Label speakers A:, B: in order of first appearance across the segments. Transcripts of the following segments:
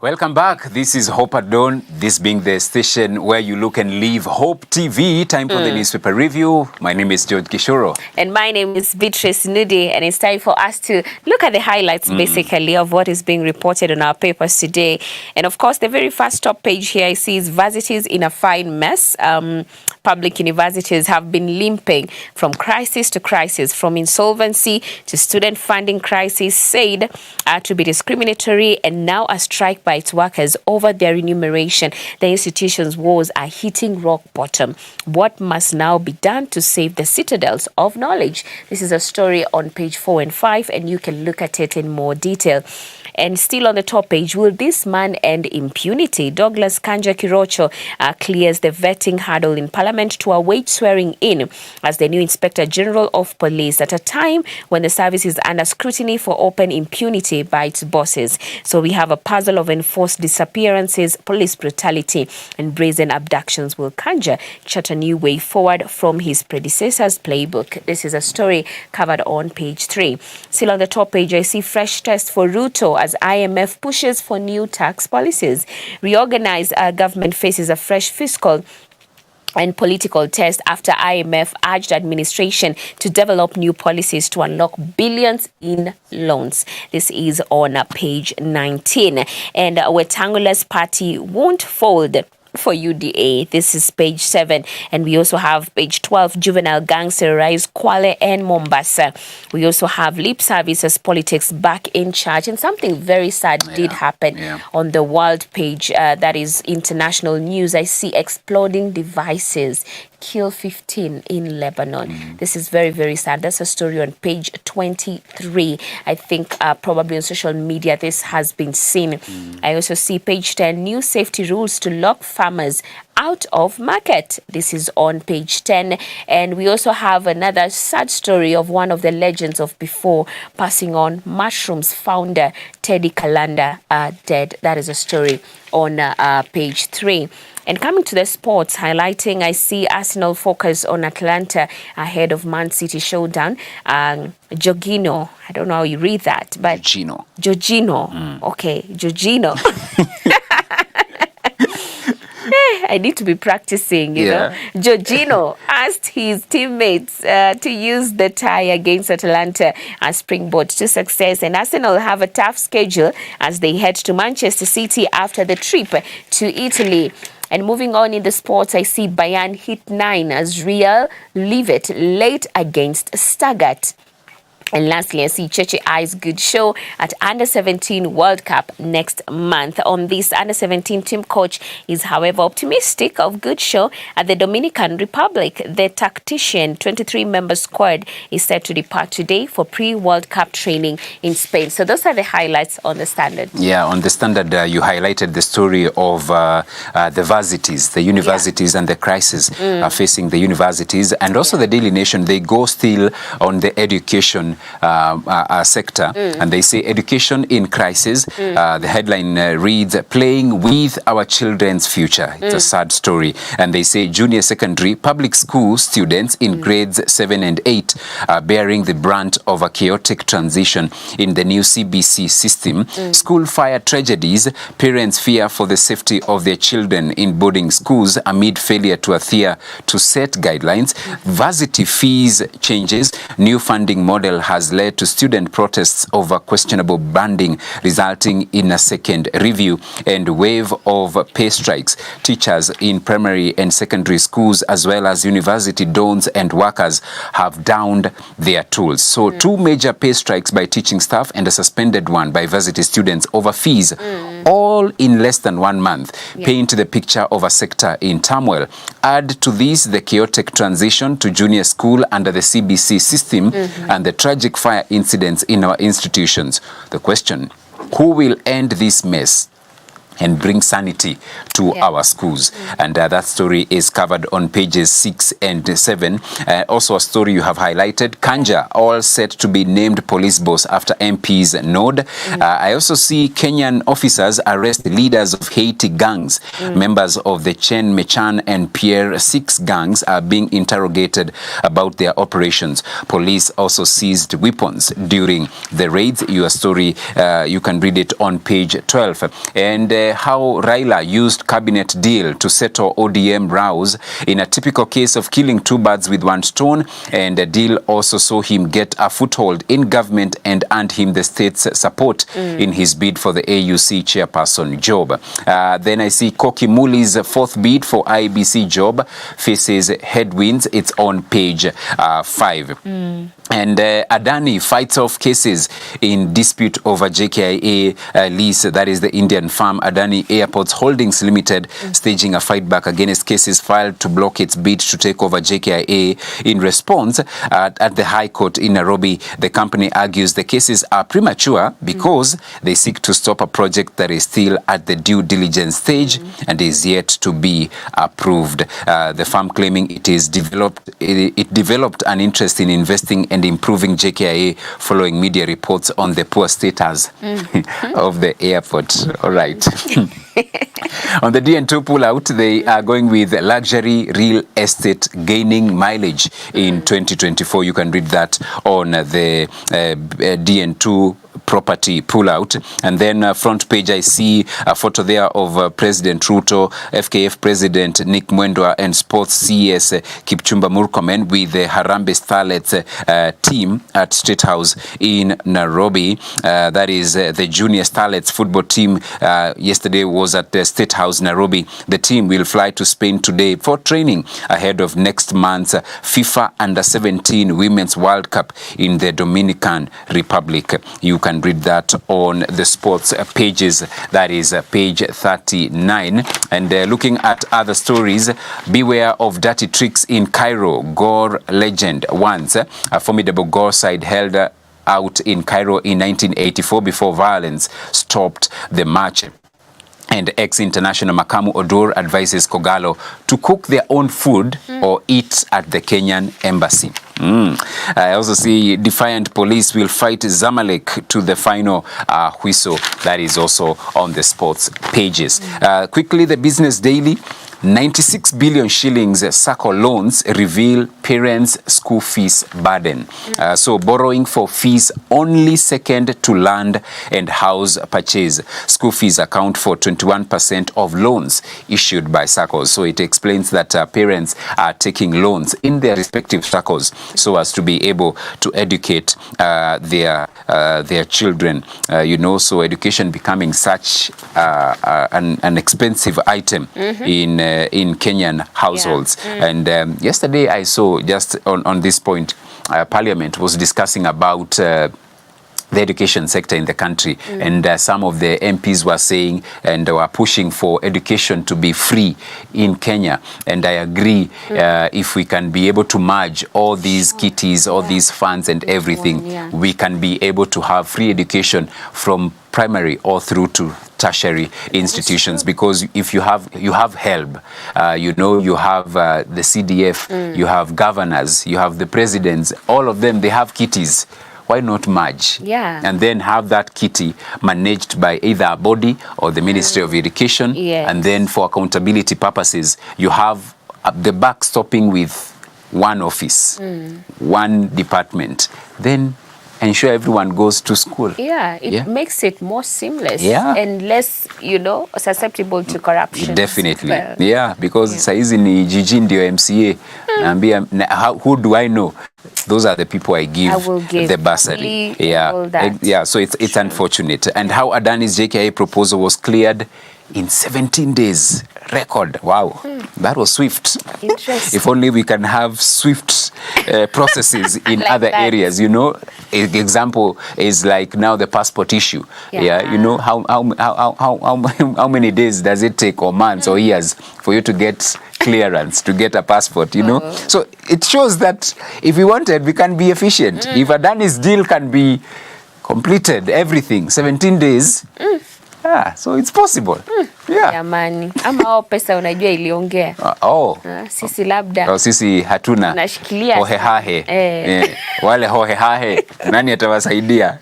A: Welcome back. This is Hope at Dawn, this being the station where you look and live Hope TV. Time for the newspaper review. My name is George Kishoro.
B: And my name is Beatrice Nudi, and it's time for us to look at the highlights basically of what is being reported on our papers today. And of course, the very first top page here I see is varsities in a fine mess. Public universities have been limping from crisis to crisis, from insolvency to student funding crisis, said to be discriminatory, and now a strike by its workers over their remuneration. The institution's woes are hitting rock bottom. What must now be done to save the citadels of knowledge? This is a story on page 4 and 5, and you can look at it in more detail. And still on the top page, will this man end impunity? Douglas Kanja Kirocho clears the vetting hurdle in Parliament to await swearing in as the new Inspector General of Police at a time when the service is under scrutiny for open impunity by its bosses. So we have a puzzle of enforced disappearances, police brutality, and brazen abductions. Will Kanja chart a new way forward from his predecessor's playbook? This is a story covered on page 3. Still on the top page, I see fresh test for Ruto as IMF pushes for new tax policies. Reorganized government faces a fresh fiscal and political test after IMF urged administration to develop new policies to unlock billions in loans. This is on page 19. And Wetangula's party won't fold for UDA. This is page 7. And we also have page 12, juvenile gangs terrorize Kwale and Mombasa. We also have lip services politics back in charge. And something very sad did happen on the world page. That is international news. I see exploding devices kill 15 in Lebanon. This is very, very sad. That's a story on page 23. I think probably on social media this has been seen. I also see page 10, new safety rules to lock farmers out of market. This is on page 10. And we also have another sad story of one of the legends of before passing on. Mushrooms founder Teddy Kalanda dead. That is a story on page 3. And coming to the sports, highlighting, I see Arsenal focus on Atlanta ahead of Man City showdown. Jorginho, I don't know how you read that, but Jorginho. Okay, Jorginho. I need to be practicing, you know. Jorginho asked his teammates to use the tie against Atalanta as springboard to success. And Arsenal have a tough schedule as they head to Manchester City after the trip to Italy. And moving on in the sports, I see Bayern hit 9 as Real leave it late against Stuttgart. And lastly, I see Cheche Eyes good show at Under-17 World Cup next month. On this, Under-17 team coach is, however, optimistic of good show at the Dominican Republic. The tactician 23-member squad is set to depart today for pre-World Cup training in Spain. So those are the highlights on the Standard. Yeah, on the Standard, you highlighted the story of the varsities, the universities and the crisis facing the universities. And also the Daily Nation, they go still on the education sector, and they say education in crisis. The headline reads, playing with our children's future. It's a sad story. And they say junior secondary public school students in grades 7 and 8 are bearing the brunt of a chaotic transition in the new CBC system. School fire tragedies, parents fear for the safety of their children in boarding schools amid failure to adhere to set guidelines. Varsity fees changes, new funding model has led to student protests over questionable banding, resulting in a second review and wave of pay strikes. Teachers in primary and secondary schools, as well as university dons and workers, have downed their tools. So 2 major pay strikes by teaching staff and a suspended one by varsity students over fees, all in less than 1 month, paint the picture of a sector in turmoil. Add to this the chaotic transition to junior school under the CBC system and the tragic fire incidents in our institutions. The question, who will end this mess?
A: and bring sanity to our schools. And that story is covered on pages 6 and 7. Also a story you have highlighted, Kanja all set to be named police boss after MP's nod. I also see Kenyan officers arrest leaders of Haiti gangs. Members of the Chen, Mechan and Pierre 6 gangs are being interrogated about their operations. Police also seized weapons during the raids. Your story, you can read it on page 12. And how Raila used cabinet deal to settle ODM rows in a typical case of killing two birds with one stone, and the deal also saw him get a foothold in government and earned him the state's support in his bid for the AUC chairperson job. Then I see Koki Muli's fourth bid for IBC job faces headwinds. It's on page 5. And Adani fights off cases in dispute over JKIA lease, that is the Indian firm Adani Airports Holdings Limited, staging a fight back against cases filed to block its bid to take over JKIA. In response, at the High Court in Nairobi, the company argues the cases are premature because they seek to stop a project that is still at the due diligence stage and is yet to be approved. The firm claiming it developed an interest in investing and improving JKIA following media reports on the poor status of the airport. All right. On the DN2 pullout, they are going with luxury real estate gaining mileage in 2024. You can read that on the DN2 property pullout. And then front page, I see a photo there of President Ruto, FKF President Nick Mwendwa, and Sports CS Kipchumba Murkomen with the Harambee Starlets team at State House in Nairobi. That is the junior Starlets football team. Yesterday was at the State House, Nairobi. The team will fly to Spain today for training ahead of next month's FIFA Under-17 Women's World Cup in the Dominican Republic. You can read that on the sports pages. That is page 39. And looking at other stories, beware of dirty tricks in Cairo. Gore legend once. A formidable Gore side held out in Cairo in 1984 before violence stopped the match. And ex-international Makamu Odor advises Kogalo to cook their own food or eat at the Kenyan embassy. I also see defiant police will fight Zamalek to the final whistle. That is also on the sports pages. Quickly, the Business Daily. 96 billion shillings SACCO loans reveal parents' school fees burden. So borrowing for fees only second to land and house purchase. School fees account for 21% of loans issued by SACCOs. So it explains that parents are taking loans in their respective SACCOs so as to be able to educate their children. So education becoming such an expensive item in Kenyan households. And yesterday I saw, just on this point, Parliament was discussing about the education sector in the country, and some of the MPs were saying and were pushing for education to be free in Kenya. And I agree, if we can be able to merge all these kitties, all these funds and everything, we can be able to have free education from primary all through to tertiary institutions, because if you have HELB, you have the CDF, you have governors, you have the presidents, all of them, they have kitties. Why not merge? And then have that kitty managed by either a body or the Ministry of Education. And then for accountability purposes, you have the backstopping with one office, one department. Then ensure everyone goes to school.
B: It makes it more seamless and less, susceptible to corruption.
A: Definitely. Because saizi ni jiji ndio MCA. Who do I know? Those are the people I give the bursary. So it's unfortunate. And how Adani's JKIA proposal was cleared in 17 days. Record. Wow. That was swift.
B: Interesting.
A: If only we can have swift processes in like other areas, Example is like now the passport issue. How many days does it take, or months or years, for you to get clearance, to get a passport, So it shows that if we wanted, we can be efficient. If Adani's deal can be completed, everything, 17 days, So it's possible. Yeah.
B: Jamani, ama hao pesa unajua iliongea. Sisi labda.
A: Sisi hatuna.
B: Tunashikilia.
A: Hohehahe. Wale hohehahe. Nani atawasaidia?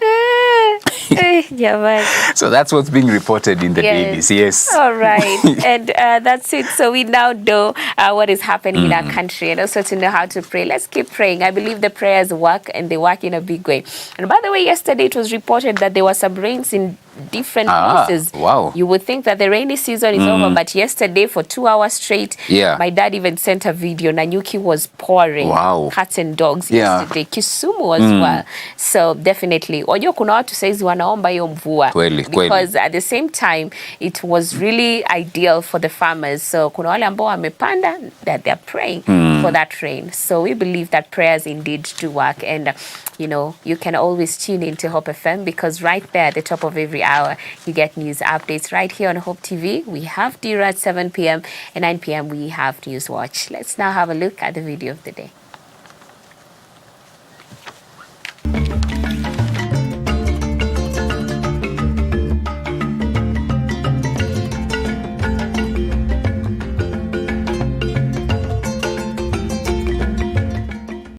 A: So that's what's being reported in the dailies. Yes.
B: All right. And that's it. So we now know what is happening in our country, and also to know how to pray. Let's keep praying. I believe the prayers work, and they work in a big way. And by the way, yesterday it was reported that there were some rains in different places.
A: Wow.
B: You would think that the rainy season is over, but yesterday for 2 hours straight, my dad even sent a video. Nanyuki was pouring.
A: Wow.
B: Cats and dogs yesterday. Kisumu as well. So definitely. Wajua kuna watu saizi wanaomba hiyo mvua. Because at the same time, it was really ideal for the farmers. So kuna wale ambao wamepanda that they're praying for that rain. So we believe that prayers indeed do work. And you know, you can always tune in to Hope FM, because right there at the top of every hour, you get news updates right here on Hope TV. We have Dira at 7 p.m. and 9 p.m. we have News Watch. Let's now have a look at the video of the day.